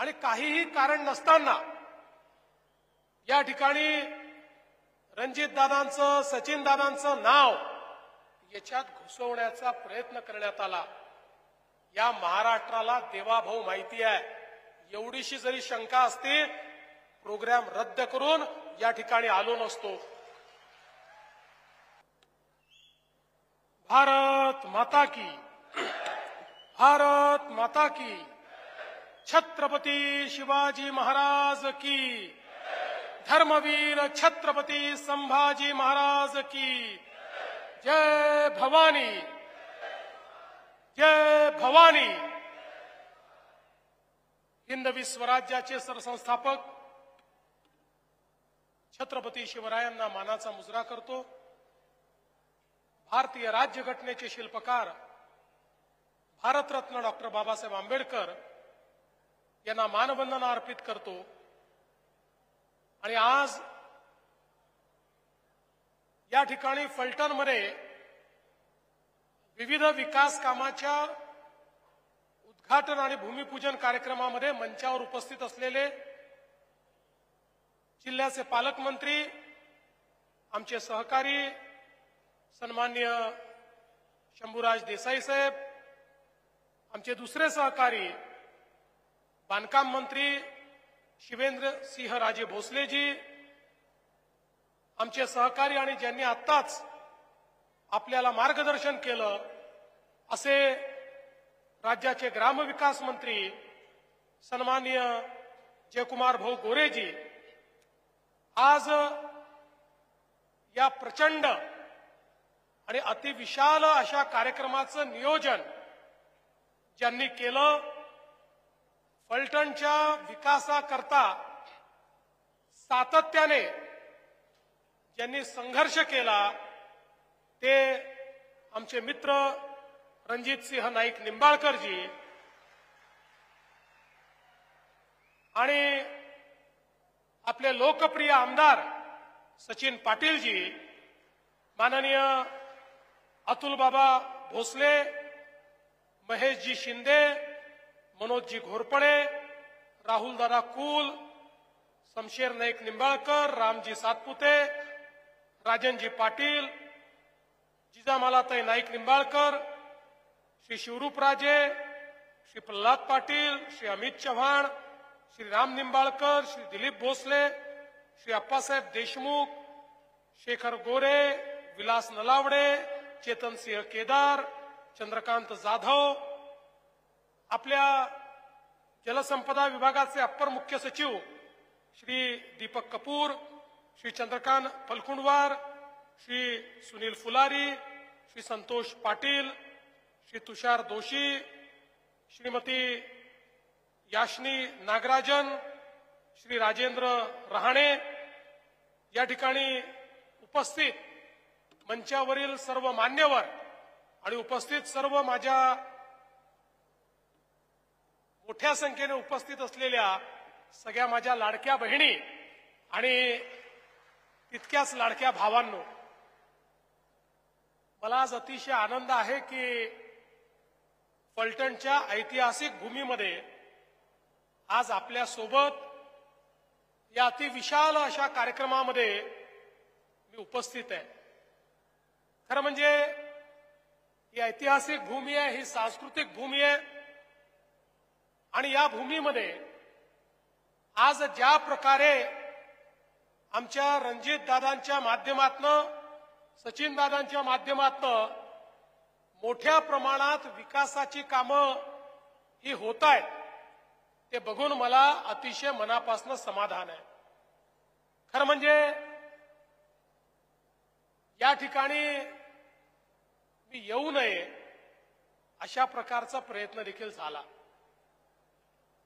आणि काहीही कारण नसताना या ठिकाणी रणजितदादांचं सचिनदादांचं नाव याच्यात घुसवण्याचा प्रयत्न करण्यात आला। या महाराष्ट्राला देवाभाऊ माहिती आहे। एवढीशी जरी शंका असती प्रोग्राम रद्द करून या ठिकाणी आलो नसतो। भारत माता की, भारत माता की, छत्रपती शिवाजी महाराज की, धर्मवीर छत्रपती संभाजी महाराज की, जय भवानी, जय भवानी। हिंदवी स्वराज्याचे सरसंस्थापक छत्रपती शिवरायांना मानाचा मुजरा करतो। भारतीय राज्यघटनेचे शिल्पकार भारतरत्न डॉक्टर बाबासाहेब आंबेडकर यांना मानवंदना अर्पित करतो। आणि आज या ठिकाणी फलटणमध्ये विविध विकास कामाच्या उद्घाटन आणि भूमिपूजन कार्यक्रमामध्ये मंचावर उपस्थित असलेले जिल्ह्याचे पालकमंत्री आमचे सहकारी सन्माननीय शंभूराज देसाई साहेब, आमचे दुसरे सहकारी बांधकाम मंत्री शिवेंद्र सिंह राजे भोसलेजी, आमचे सहकारी आणि ज्यांनी आत्ताच आपल्याला मार्गदर्शन केलं असे राज्याचे ग्रामविकास मंत्री सन्माननीय जयकुमार भाऊ गोरेजी, आज या प्रचंड आणि अतिविशाल अशा कार्यक्रमाचं नियोजन ज्यांनी केलं, फलटणच्या विकासाकरता सातत्याने ज्यांनी संघर्ष केला ते आमचे मित्र रणजितसिंह नाईक निंबाळकरजी आणि आपले लोकप्रिय आमदार सचिन पाटीलजी, माननीय अतुल बाबा भोसले, महेशजी शिंदे, मनोजजी घोरपडे, राहुलदादा कुल, शमशेर नाईक निंबाळकर, रामजी सातपुते, राजनजी पाटील, जिजामालाताई नाईक निंबाळकर, श्री शिवरूपराजे, श्री प्रल्हाद पाटील, श्री अमित चव्हाण, श्री राम निंबाळकर, श्री दिलीप भोसले, श्री अप्पासाहेब देशमुख, शेखर गोरे, विलास नलावडे, चेतनसिंह केदार, चंद्रकांत जाधव, आपल्या जलसंपदा विभागाचे अप्पर मुख्य सचिव श्री दीपक कपूर, श्री चंद्रकांत फलकुंडवार, श्री सुनील फुलारी, श्री संतोष पाटील, श्री तुषार दोशी, श्रीमती याशनी नागराजन, श्री राजेंद्र रहाणे, या ठिकाणी उपस्थित मंचावरील सर्व मान्यवर आणि उपस्थित सर्व माझ्या मोठ्या संख्येने उपस्थित असलेल्या सगळ्या माझ्या लाडक्या बहिणी आणि तितक्याच लाडक्या भावांनो, मला आज अतिशय आनंद आहे की फलटणच्या ऐतिहासिक भूमीमध्ये आज आपल्या सोबत या अतिविशाल अशा कार्यक्रमामध्ये मी उपस्थित आहे। खरं म्हणजे ही ऐतिहासिक भूमी आहे, ही सांस्कृतिक भूमी आहे आणि या भूमीमध्ये आज ज्या प्रकारे आमच्या रणजितदादांच्या माध्यमातून, सचिनदादांच्या माध्यमातून मोठ्या प्रमाणात विकासाची कामं ही होत आहेत ते बघून मला अतिशय मनापासून समाधान आहे। खरं म्हणजे या ठिकाणी मी येऊ नये अशा प्रकारचा प्रयत्न देखील झाला।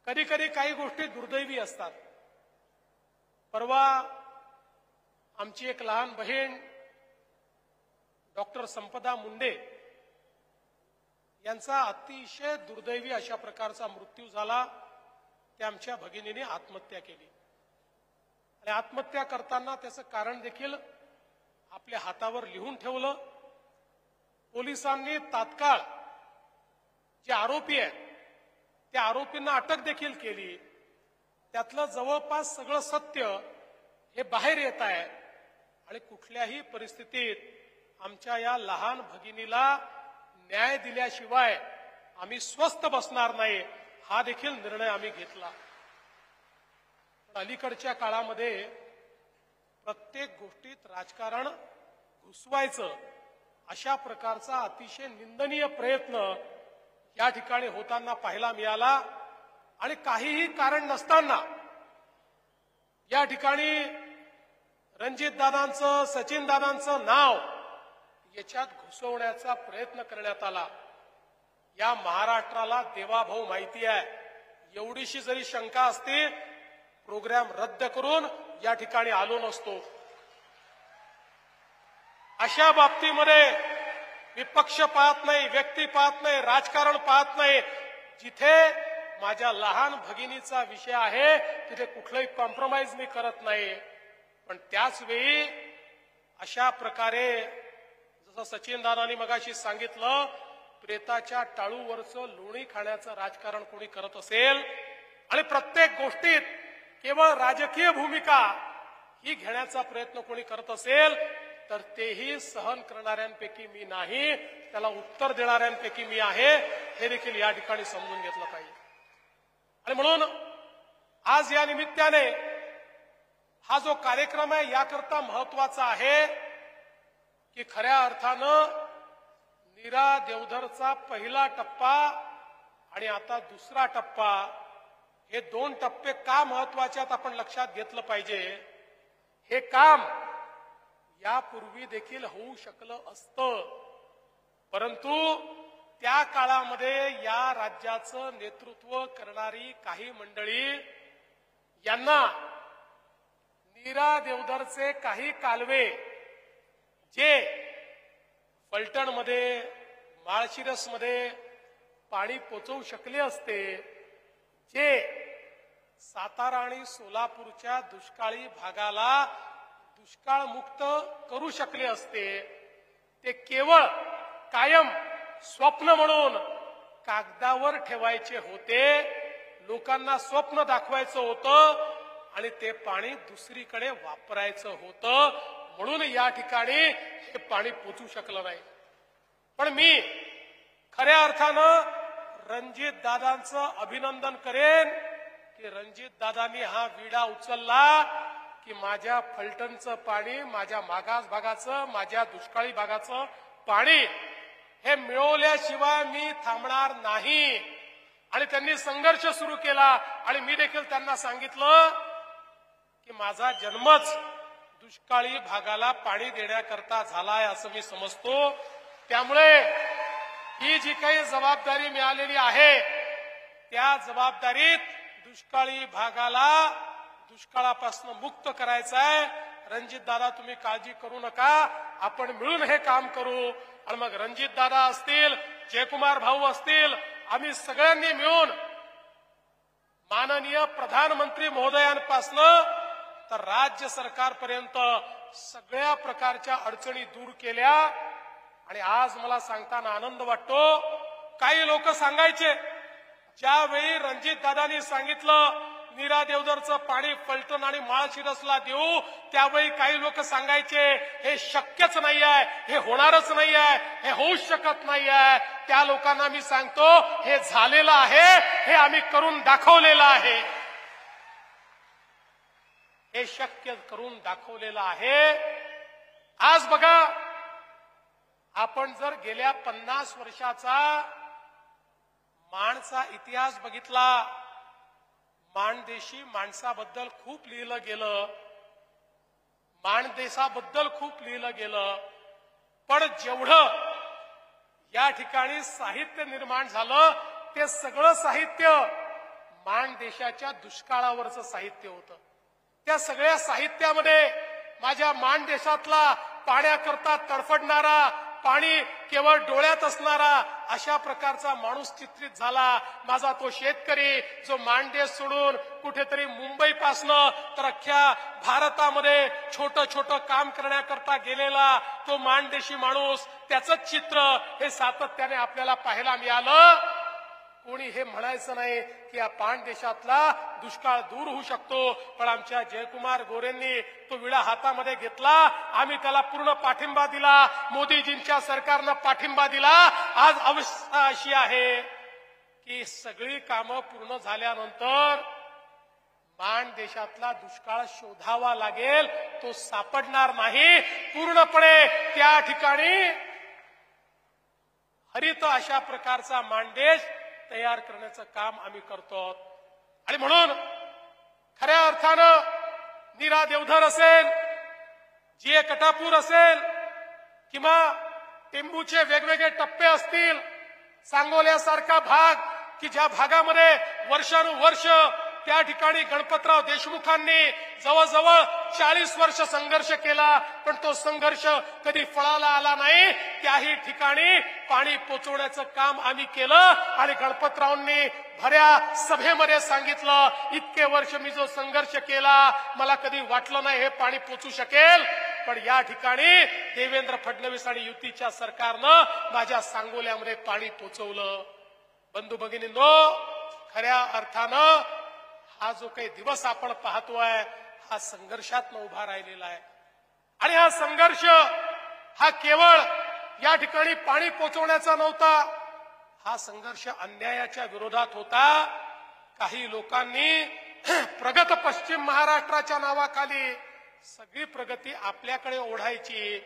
कधी कधी काही गोष्टी दुर्दैवी असतात। परवा आमची एक लहान बहीण डॉक्टर संपदा मुंडे यांचा अतिशय दुर्दैवी अशा प्रकारचा मृत्यू झाला। त्या आमच्या भगिनीने आत्महत्या केली आणि आत्महत्या करताना त्याचं कारण देखील आपल्या हातावर लिहून ठेवलं। पोलिसांनी तात्काळ जे आरोपी आहेत त्या आरोपींना अटक देखील केली त्यातलं जवळपास सगळं सत्य हे बाहेर येत आहे आणि कुठल्याही परिस्थितीत आमच्या या लहान भगिनीला न्याय दिल्याशिवाय आम्ही स्वस्थ बसणार नाही, हा देखील निर्णय आम्ही घेतला. अलीकडच्या काळामध्ये प्रत्येक गोष्टीत राजकारण घुसवायचं अशा प्रकारचा अतिशय निंदनीय प्रयत्न या ठिकाणी होताना पाहायला मिळाला आणि काहीही कारण नसताना या ठिकाणी रणजितदादांचं, सचिनदादांचं नाव याच्यात घुसवण्याचा प्रयत्न करण्यात आला. या महाराष्ट्राला देवाभाऊ माहिती आहे. एवढीशी जरी शंका असते प्रोग्राम रद्द करून या ठिकाणी आलो नसतो. अशा बाबतीमध्ये विपक्ष पाहत नाही, व्यक्ती पाहत नाही, राजकारण पाहत नाही. जिथे माझ्या लहान भगिनीचा विषय आहे तिथे कुठलंही कॉम्प्रोमाइज मी करत नाही. पण त्याच वेळी अशा प्रकारे जसं सचिन दादांनी मगाशी सांगितलं, प्रेताच्या टाळूवरचं लोणी खाण्याचं राजकारण कोणी करत असेल आणि प्रत्येक गोष्टीत केवळ राजकीय भूमिका ही घेण्याचा प्रयत्न कोणी करत असेल तर तेही सहन करणाऱ्यांपैकी मी नाही, त्याला उत्तर देणाऱ्यांपैकी मी आहे, हे देखील या ठिकाणी समजून घेतलं पाहिजे. आणि म्हणून आज या निमित्ताने हा जो कार्यक्रम आहे याकरता महत्वाचा आहे की खऱ्या अर्थानं नीरा देवधरचा पहिला टप्पा आणि आता दुसरा टप्पा, हे दोन टप्पे का महत्वाचे आहेत आपण लक्षात घेतलं पाहिजे. हे काम यापूर्वी देखील होऊ शकलं असतं, परंतु त्या काळामध्ये या राज्याचं नेतृत्व करणारी काही मंडळी यांना नीरा देवधरचे काही कालवे जे फलटणमध्ये, माळशिरसमध्ये पाणी पोचवू शकले असते, जे सातारा आणि सोलापूरच्या दुष्काळी भागाला दुष्काळमुक्त करू शकले असते, ते केवळ कायम स्वप्न म्हणून कागदावर ठेवायचे होते. लोकांना स्वप्न दाखवायचं होतं आणि ते पाणी दुसरीकडे वापरायचं होतं, म्हणून या ठिकाणी हे पाणी पोचू शकलं नाही. पण मी खऱ्या अर्थानं रणजित दादांचं अभिनंदन करेन की रणजित दादांनी हा विडा उचलला की माझ्या फलटणचं पाणी, माझ्या मागास भागाचं, माझ्या दुष्काळी भागाचं पाणी हे मिळवल्याशिवाय मी थांबणार नाही. आणि त्यांनी संघर्ष सुरू केला आणि मी देखील त्यांना सांगितलं की माझा जन्मच दुष्काळी भागाला पाणी देण्याकरता झालाय असं मी समजतो. त्यामुळे ही जी काही जबाबदारी मिळालेली आहे त्या जबाबदारीत दुष्काळी भागाला दुष्काळापासून मुक्त करायचं आहे. रणजित दादा तुम्ही काळजी करू नका, आपण मिळून हे काम करू. आणि मग रणजित दादा असतील, जयकुमार भाऊ असतील, आम्ही सगळ्यांनी मिळून माननीय प्रधानमंत्री महोदयांपासून तर राज्य सरकारपर्यंत सगळ्या प्रकारच्या अडचणी दूर केल्या. आणि आज मला सांगताना आनंद वाटतो, काही लोक सांगायचे ज्यावेळी रणजित दादांनी सांगितलं नीरा देवधरचं पाणी फलटण आणि माळशिरसला देऊ, त्यावेळी काही लोक सांगायचे हे शक्यच नाही आहे, हे होणारच नाही आहे, हे होऊच शकत नाही आहे. त्या लोकांना मी सांगतो हे झालेलं आहे, हे आम्ही करून दाखवलेलं आहे, हे शक्य करून दाखवलेलं आहे. आज बघा, आपण जर गेल्या 50 वर्षाचा माणचा इतिहास बघितला, माणदेशी माणसाबद्दल खूप लिहिलं गेलं, माणदेशाबद्दल खूप लिहिलं गेलं, पण जेवढं या ठिकाणी साहित्य निर्माण झालं ते सगळं साहित्य माणदेशाच्या दुष्काळावरचं साहित्य होतं. त्या सगळ्या साहित्यामध्ये माझ्या माणदेशातला पाण्याकरता तडफडणारा, पाणी केवळ डोळ्यात असणारा अशा प्रकारचा माणूस चित्रित झाला. माझा तो शेतकरी जो माणदेश सोडून कुठेतरी मुंबईपासनं तर अख्ख्या भारतामध्ये छोटं छोटं काम करण्याकरता गेलेला तो माणदेशी माणूस, त्याचं चित्र हे सातत्याने आपल्याला पाहायला मिळालं. कोणी हे म्हणायचं नाही की या पाण देशातला दुष्काळ दूर होऊ शकतो, पण आमच्या जयकुमार गोरेंनी तो विळा हातामध्ये घेतला, आम्ही त्याला पूर्ण पाठिंबा दिला, मोदीजींच्या सरकारनं पाठिंबा दिला. आज अवस्था अशी आहे की सगळी कामं पूर्ण झाल्यानंतर पाण देशातला दुष्काळ शोधावा लागेल, तो सापडणार नाही. पूर्णपणे त्या ठिकाणी हरित अशा प्रकारचा मानदेश तयार करण्याचं काम आम्ही करतो. आणि म्हणून खऱ्या अर्थानं नीरा देवधर असेल, जीए कटापूर असेल किंवा टेंबूचे वेगवेगळे टप्पे असतील, सांगोल्यासारखा भाग की ज्या भागामध्ये वर्षानुवर्ष त्या ठिकाणी गणपतराव देशमुखांनी जवळजवळ 40 वर्ष संघर्ष केला, पण तो संघर्ष कधी फळाला आला नाही. त्याही ठिकाणी पाणी पोचवण्याचं काम आम्ही केलं आणि गणपतरावांनी भऱ्या सभेमध्ये सांगितलं, इतके वर्ष मी जो संघर्ष केला, मला कधी वाटलं नाही हे पाणी पोचू शकेल, पण या ठिकाणी देवेंद्र फडणवीस आणि युतीच्या सरकारनं माझ्या सांगोल्यामध्ये पाणी पोचवलं. बंधू भगिनींनो, खऱ्या अर्थानं हा जो काही दिवस आपण पाहतोय हा संघर्षातनं उभा राहिलेला आहे. आणि हा संघर्ष हा केवळ या ठिकाणी पाणी पोचवण्याचा नव्हता, हा संघर्ष अन्यायाच्या विरोधात होता. काही लोकांनी प्रगत पश्चिम महाराष्ट्राच्या नावाखाली सगळी प्रगती आपल्याकडे ओढायची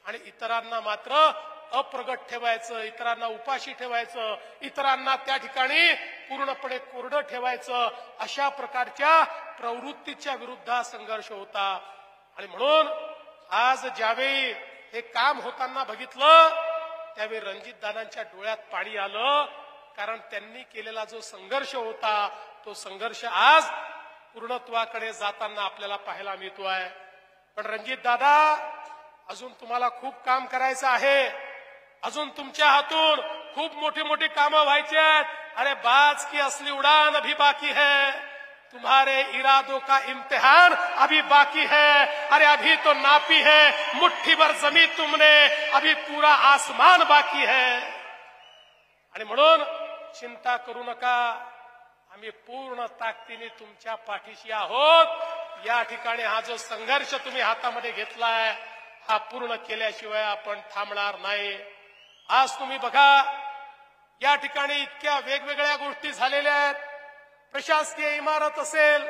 आणि इतरांना मात्र अप्रगत ठेवायचं, इतरांना उपाशी ठेवायचं, इतरांना त्या ठिकाणी पूर्णपणे कोरडं ठेवायचं, अशा प्रकारच्या प्रवृत्तीच्या विरुद्ध हा संघर्ष होता. आणि म्हणून आज ज्यावेळी हे काम होताना बघितलं त्यावेळी रणजितदादांच्या डोळ्यात पाणी आलं, कारण त्यांनी केलेला जो संघर्ष होता तो संघर्ष आज पूर्णत्वाकडे जाताना आपल्याला पाहायला मिळतोय. पण रणजितदादा, अजून तुम्हाला खूप काम करायचं आहे, अजून तुमच्या हातून खूप मोठी मोठी कामं व्हायची आहेत. अरे बाज की असली उड़ान अभी बाकी है, तुम्हारे इरादों का इम्तिहान अभी बाकी है. अरे अभी तो नापी है मुट्ठी भर जमीन तुमने, अभी पूरा आसमान बाकी है. आणि म्हणून चिंता करू नका, आम्ही पूर्ण ताकदीने तुमच्या पाठीशी आहोत. या ठिकाणी हा जो संघर्ष तुम्ही हातामध्ये घेतलाय हा पूर्ण केल्याशिवाय आपण थांबणार नाही. आज तुम्ही बघा, या ठिकाणी इतक्या वेगवेगळ्या गोष्टी झालेल्या आहेत. प्रशासकीय इमारत असेल,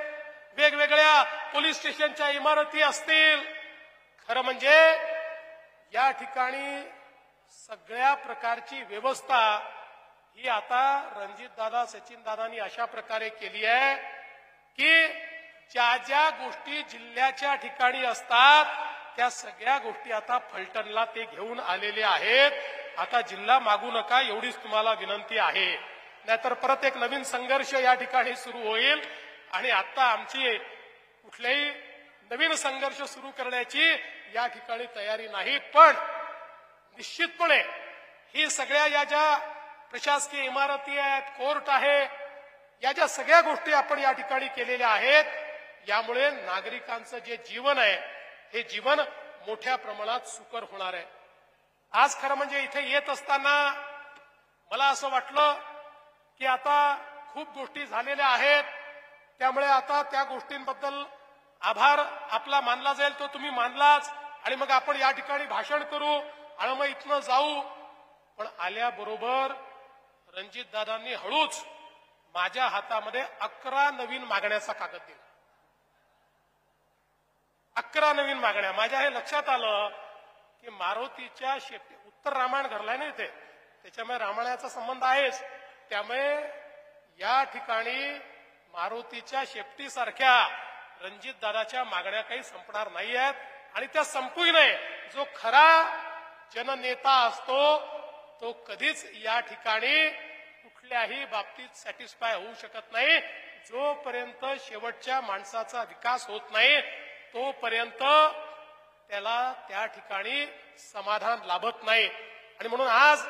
वेगवेगळ्या पोलीस स्टेशनच्या इमारती असतील. खरं म्हणजे या ठिकाणी सगळ्या प्रकारची व्यवस्था ही आता रणजितदादा, सचिनदादांनी अशा प्रकारे केली आहे की ज्या ज्या गोष्टी जिल्ह्याच्या ठिकाणी असतात त्या सगळ्या गोष्टी आता फलटणला ते घेऊन आलेले आहेत. आता जिल्हा मागू नका एवढीच तुम्हाला विनंती आहे, नाहीतर परत एक नवीन संघर्ष या ठिकाणी सुरू होईल. आणि आता आमची कुठल्याही नवीन संघर्ष सुरू करण्याची या ठिकाणी तयारी नाही. पण निश्चितपणे ही सगळ्या या ज्या प्रशासकीय इमारती आहेत, कोर्ट आहे, या ज्या सगळ्या गोष्टी आपण या ठिकाणी केलेल्या आहेत, यामुळे नागरिकांचं जे जीवन आहे हे जीवन मोठ्या प्रमाणात सुकर होणार आहे. आज खरं म्हणजे इथे येत असताना मला असं वाटलं की आता खूप गोष्टी झालेल्या आहेत, त्यामुळे आता त्या गोष्टींबद्दल आभार आपला मानला जाईल तो तुम्ही मानलाच, आणि मग आपण या ठिकाणी भाषण करू आणि मग इथनं जाऊ. पण आल्याबरोबर रणजितदादांनी हळूच माझ्या हातामध्ये 11 नवीन मागण्याचा कागद दिला. 11 नवीन मागण्या. माझ्या हे लक्षात आलं की मारुतीच्या शेपटी उत्तर रामायण घडलाय ना इथे, त्याच्यामुळे रामायणाचा संबंध आहेच. त्यामुळे या ठिकाणी मारुतीच्या शेपटीसारख्या रणजितदादाच्या मागण्या काही संपणार नाही आहेत आणि त्या संपूही नये. जो खरा जननेता असतो तो कधीच या ठिकाणी कुठल्याही बाबतीत सॅटिस्फाय होऊ शकत नाही. जोपर्यंत शेवटच्या माणसाचा विकास होत नाही तोपर्यंत त्याला त्या ठिकाणी समाधान लाभत नाही. आणि म्हणून आज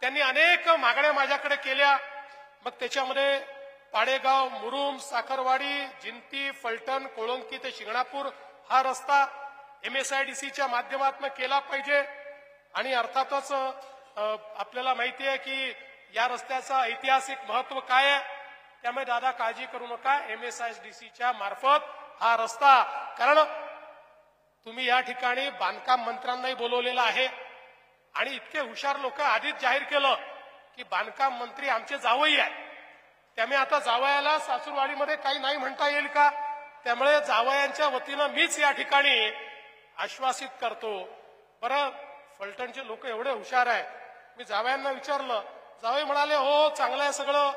त्यांनी अनेक मागण्या माझ्याकडे केल्या. मग त्याच्यामध्ये पाडेगाव, मुरुम, साखरवाडी, जिंती, फलटण, कोळंकी ते शिंगणापूर हा रस्ता MSIDCच्या माध्यमातून केला पाहिजे. आणि अर्थातच आपल्याला माहिती आहे की या रस्त्याचं ऐतिहासिक महत्व काय आहे, त्यामुळे दादा काळजी करू नका, MSIDCच्या मार्फत हा रस्ता, कारण तुम्ही या ठिकाणी बांधकाम मंत्र्यांनाही बोलवलेलं आहे आणि इतके हुशार लोक आधीच जाहीर केलं की बांधकाम मंत्री आमचे जावई आहे, त्यामुळे आता जावयाला सासूरवाडीमध्ये काही नाही म्हणता येईल का, त्यामुळे जावयांच्या वतीनं मीच या ठिकाणी आश्वासित करतो. बरं, फलटणचे लोक एवढे हुशार आहे, मी जावयांना विचारलं, जावई म्हणाले हो चांगलं आहे सगळं,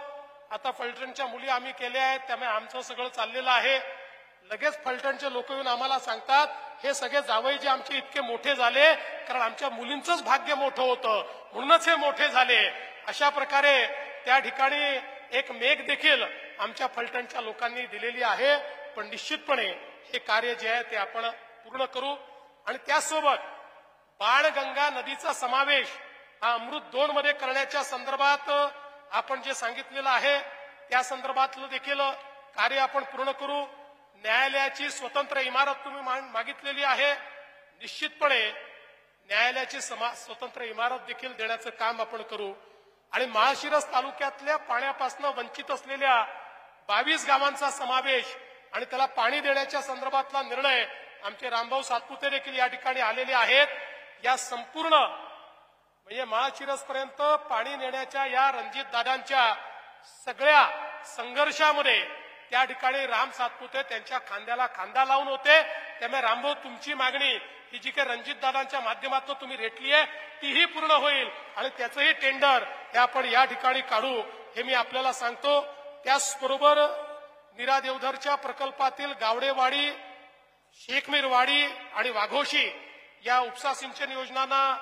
आता फलटणच्या मुली आम्ही केल्या आहेत त्यामुळे आमचं सगळं चाललेलं आहे. लगेच फलटणचे लोक येऊन आम्हाला सांगतात हे सगळे जावई जे आमचे इतके मोठे झाले कारण आमच्या मुलींचंच भाग्य मोठं होतं म्हणूनच हे मोठे झाले. अशा प्रकारे त्या ठिकाणी एक मेघ देखील आमच्या फलटणच्या लोकांनी दिलेली आहे. पण निश्चितपणे हे कार्य जे आहे ते आपण पूर्ण करू आणि त्याचसोबत बाणगंगा नदीचा समावेश हा अमृत 2 मध्ये करण्याच्या संदर्भात आपण जे सांगितलेलं आहे त्या संदर्भातलं देखील कार्य आपण पूर्ण करू. न्यायालयाची स्वतंत्र इमारत तुम्ही मागितलेली आहे, निश्चितपणे न्यायालयाची स्वतंत्र इमारत देखील देण्याचं काम आपण करू. आणि माळशिरस तालुक्यातल्या पाण्यापासून वंचित असलेल्या 22 गावांचा समावेश आणि त्याला पाणी देण्याच्या संदर्भातला निर्णय आमचे रामभाऊ सातपुते देखील या ठिकाणी आलेले आहेत. या संपूर्ण म्हणजे माळशिरस पर्यंत पाणी नेण्याच्या या रणजित दादांच्या सगळ्या संघर्षामध्ये त्या ठिकाणी राम सातपुते त्यांच्या खांद्याला खांदा लावून होते. त्यामुळे रामभाऊ तुमची मागणी ही जी काही रणजित दादांच्या माध्यमातून तुम्ही रेटली आहे तीही पूर्ण होईल आणि त्याचंही टेंडर हे आपण या ठिकाणी काढू हे मी आपल्याला सांगतो. त्याचबरोबर नीरा देवधरच्या प्रकल्पातील गावडेवाडी, शेखमीरवाडी आणि वाघोशी या उपसा सिंचन योजनांना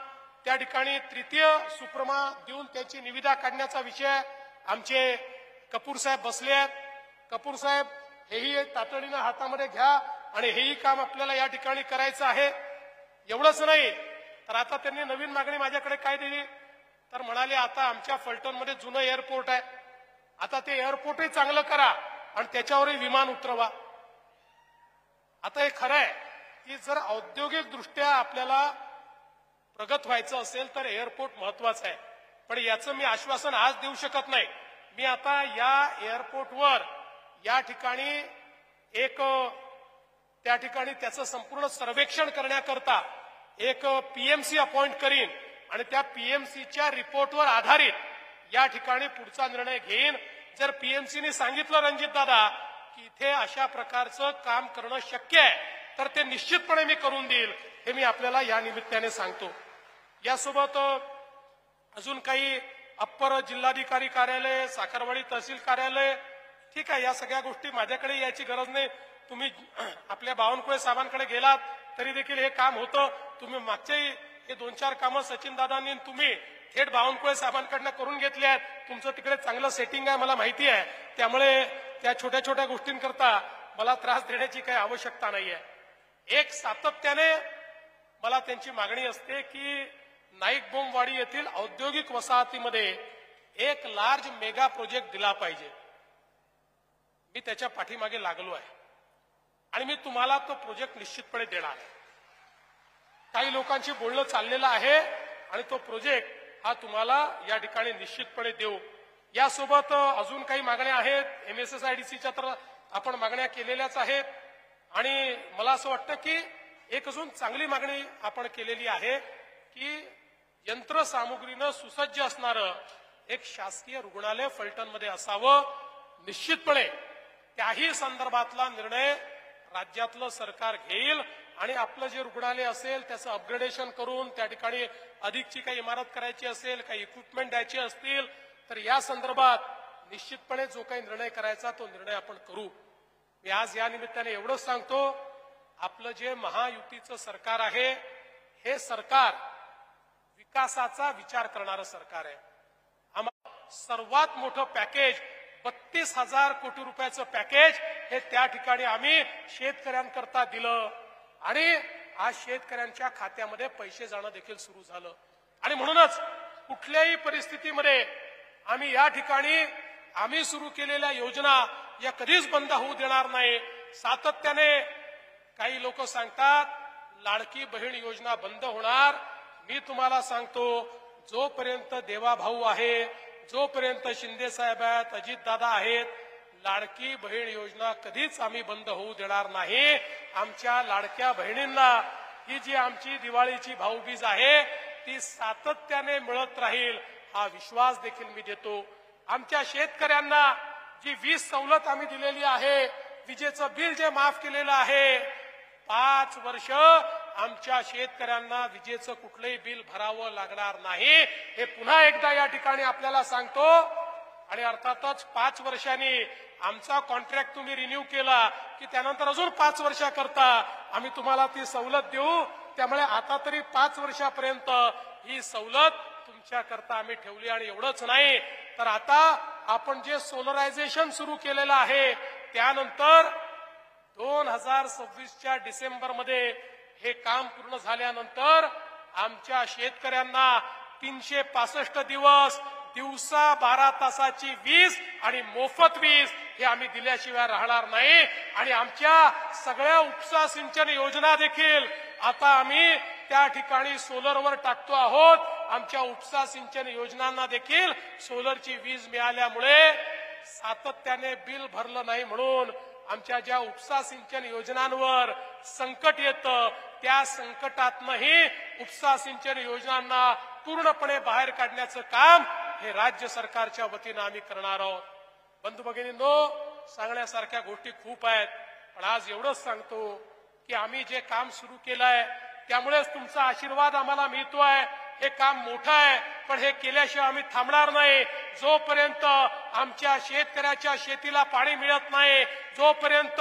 त्या ठिकाणी तृतीय सुप्रमा देऊन त्याची निविदा काढण्याचा विषय आमचे कपूर साहेब बसले आहेत. कपूर साहेब हेही तातडीनं हातामध्ये घ्या आणि हेही काम आपल्याला या ठिकाणी करायचं आहे. एवढंच नाही तर आता त्यांनी नवीन मागणी माझ्याकडे काय दिली तर म्हणाले आता आमच्या फलटणमध्ये जुनं एअरपोर्ट आहे, आता ते एअरपोर्टही चांगलं करा आणि त्याच्यावरही विमान उतरवा. आता हे खरं आहे की जर औद्योगिक दृष्ट्या आपल्याला प्रगत व्हायचं असेल तर एअरपोर्ट महत्वाचं आहे, पण याचं मी आश्वासन आज देऊ शकत नाही. मी आता या एअरपोर्टवर या ठिकाणी त्या ठिकाणी त्याचं संपूर्ण सर्वेक्षण करण्याकरता एक PMC अपॉइंट करीन आणि त्या PMCच्या रिपोर्टवर आधारित या ठिकाणी पुढचा निर्णय घेईन. जर PMCने सांगितलं रणजित दादा की इथे अशा प्रकारचं काम करणं शक्य आहे तर ते निश्चितपणे मी करून देईल हे मी आपल्याला या निमित्ताने सांगतो. यासोबत अजून काही अप्पर जिल्हाधिकारी कार्यालय, साखरवाडी तहसील कार्यालय, ठीक आहे, या सगळ्या गोष्टी माझ्याकडे यायची गरज नाही. तुम्ही आपल्या बावनकुळे साहेबांकडे गेलात तरी देखील हे काम होतं. तुम्ही मागच्याही हे 2-4 कामं सचिन दादांनी तुम्ही थेट बावनकुळे साहेबांकडनं करून घेतले आहेत. तुमचं तिकडे चांगलं सेटिंग आहे मला माहिती आहे, त्यामुळे त्या छोट्या छोट्या गोष्टींकरता मला त्रास देण्याची काही आवश्यकता नाहीये. एक सातत्याने मला त्यांची मागणी असते की नाईक बोंबवाडी येथील औद्योगिक वसाहतीमध्ये एक लार्ज मेगा प्रोजेक्ट दिला पाहिजे. मी त्याच्या पाठीमागे लागलो आहे आणि मी तुम्हाला तो प्रोजेक्ट निश्चितपणे देणार. काही लोकांशी बोलणं चाललेलं आहे आणि तो प्रोजेक्ट हा तुम्हाला या ठिकाणी निश्चितपणे देऊ. यासोबत अजून काही मागण्या आहेत. MSSIDCच्या तर आपण मागण्या केलेल्याच आहेत आणि मला असं वाटतं की एक अजून चांगली मागणी आपण केलेली आहे की यंत्रसामुग्रीनं सुसज्ज असणारं एक शासकीय रुग्णालय फलटणमध्ये असावं. निश्चितपणे त्याही संदर्भातला निर्णय राज्यातलं सरकार घेईल आणि आपलं जे रुग्णालय असेल त्याचं अपग्रेडेशन करून त्या ठिकाणी अधिकची काही इमारत करायची असेल, काही इक्विपमेंट द्यायचे असतील तर या संदर्भात निश्चितपणे जो काही निर्णय करायचा तो निर्णय आपण करू. मी आज या निमित्ताने एवढंच सांगतो, आपलं जे महायुतीचं सरकार आहे हे सरकार विकासाचा विचार करणारं सरकार आहे. आम्हाला सर्वात मोठं पॅकेज 32,000 कोटी रुपयाचं पॅकेज हे त्या ठिकाणी आम्ही शेतकऱ्यांकरता दिलं आणि आज शेतकऱ्यांच्या खात्यामध्ये पैसे जाणं देखील सुरू झालं. आणि म्हणूनच कुठल्याही परिस्थितीमध्ये आम्ही या ठिकाणी आम्ही सुरू केलेल्या योजना या कधीच बंद होऊ देणार नाही. सातत्याने काही लोक सांगतात लाडकी बहीण योजना बंद होणार. मी तुम्हाला सांगतो जोपर्यंत देवाभाऊ आहे, जोपर्यंत शिंदे साहेब आहेत, अजितदादा आहेत, लाडकी बहीण योजना कधीच आम्ही बंद होऊ देणार नाही. आमच्या लाडक्या बहिणींना ही जी आमची दिवाळीची भाऊबीज आहे ती सातत्याने मिळत राहील हा विश्वास देखील मी देतो. आमच्या शेतकऱ्यांना जी वीज सवलत आम्ही दिलेली आहे, विजेचं बिल जे माफ केलेलं आहे, 5 वर्ष आमच्या शेतकऱ्यांना विजेचं कुठलंही बिल भरावं लागणार नाही हे पुन्हा एकदा या ठिकाणी आपल्याला सांगतो. आणि अर्थातच 5 वर्षांनी आमचा कॉन्ट्रॅक्ट तुम्ही रिन्यू केला की त्यानंतर अजून 5 वर्षाकरता आम्ही तुम्हाला ती सवलत देऊ. त्यामुळे आता तरी 5 वर्षापर्यंत ही सवलत तुमच्याकरता आम्ही ठेवली. आणि एवढंच नाही तर आता आपण जे सोलरायझेशन सुरू केलेलं आहे त्यानंतर 2026च्या डिसेंबरमध्ये हे काम पूर्ण झाल्यानंतर आमच्या शेतकऱ्यांना 365 दिवस दिवसा 12 तासाची वीज आणि मोफत वीज हे आम्ही दिल्याशिवाय राहणार नाही. आणि आमच्या सगळ्या उपसा सिंचन योजना देखील आता आम्ही त्या ठिकाणी सोलरवर टाकतो आहोत. आमच्या उपसा सिंचन योजनांना देखील सोलरची वीज मिळाल्यामुळे सातत्याने बिल भरलं नाही म्हणून आमच्या ज्या उपसा सिंचन योजनांवर संकट येतं त्या संकटातनंही उपसा सिंचन योजनांना पूर्णपणे बाहेर काढण्याचं काम हे राज्य सरकारच्या वतीनं आम्ही करणार आहोत. बंधू भगिनींनो, सांगण्यासारख्या गोष्टी खूप आहेत, पण आज एवढंच सांगतो की आम्ही जे काम सुरू केलंय त्यामुळेच तुमचा आशीर्वाद आम्हाला मिळतोय. हे काम मोठं आहे, पण हे केल्याशिवाय आम्ही थांबणार नाही. जोपर्यंत आमच्या शेतकऱ्याच्या शेतीला पाणी मिळत नाही, जोपर्यंत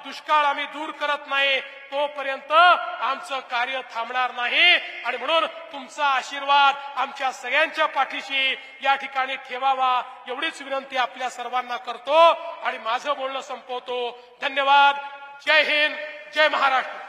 दुष्काळ आम्ही दूर करत नाही, तोपर्यंत आमचं कार्य थांबणार नाही. आणि म्हणून तुमचा आशीर्वाद आमच्या सगळ्यांच्या पाठीशी या ठिकाणी ठेवावा एवढीच विनंती आपल्या सर्वांना करतो आणि माझं बोलणं संपवतो. धन्यवाद. जय हिंद, जय महाराष्ट्र.